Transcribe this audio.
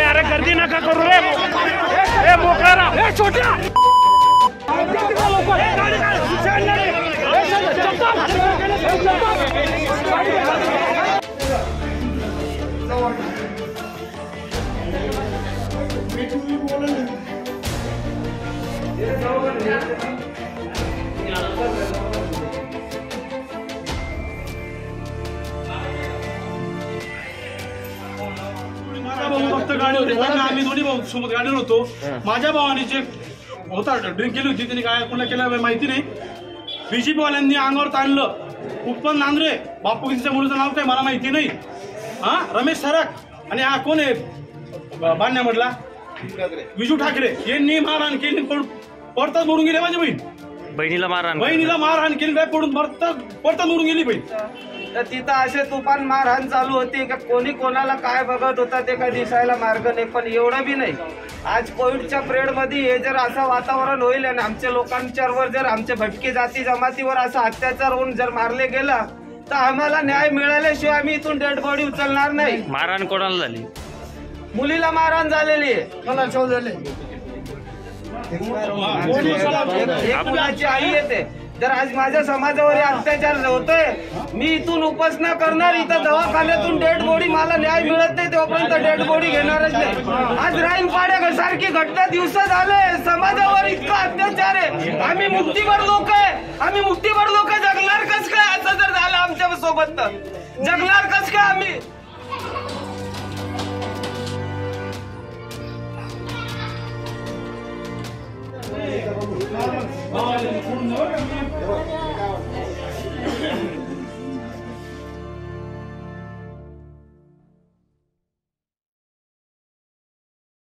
अरे गर्दी नका करू रे मोकारा छोट्या फक्त गाडी होती आम्ही दोन्ही भाऊ सोबत गाडीवर होतो। माझ्या भावाने जे होता ड्रिंक केली होती त्यांनी काय कोणाला केलं माहिती नाही। बीजेपी वाल्यांनी अंगावर ताणलं उत्पन्न नांद्रे बापूजींच्या मुलीचं नाव काय मला माहिती नाही। हा रमेश सरक आणि हा कोण आहे बांधण्यामधला विजू ठाकरे यांनी मारहाण केली पडताच मोडून गेले। माझी बहिणीला मारहाण केली काय पडून पडताच मोडून गेली बहीण। तर तिथं असे तुफान मारहाण चालू होती का कोणी कोणाला काय बघत होता ते काही दिसायला मार्ग नाही। पण एवढं बी नाही आज कोविडच्या पिरियड मध्ये हे जर असं वातावरण होईल आणि आमच्या लोकांच्यावर जर आमच्या भटकी जाती जमातीवर असा अत्याचार होऊन जर मारले गेला तर आम्हाला न्याय मिळाल्याशिवाय आम्ही इथून डेड बॉडी उचलणार नाही। मारहाण कोणाला झाली? मुलीला मारहाण झालेली आहे। मुलाची आई येते जर आज माझ्या समाजावर अत्याचार होतोय मी इथून उपासना करणार। इथं दवाखान्यातून डेड बॉडी मला न्याय मिळत नाही तोपर्यंत डेड बॉडी घेणारच नाही। आज राईनपाड्या सारखी घटना दिवसा झाले समाजावर इतका अत्याचार आहे। आम्ही मुक्तीभर लोक जगणार कस काय? असं जर झालं आमच्या सोबत तर जगणार कस काय आम्ही?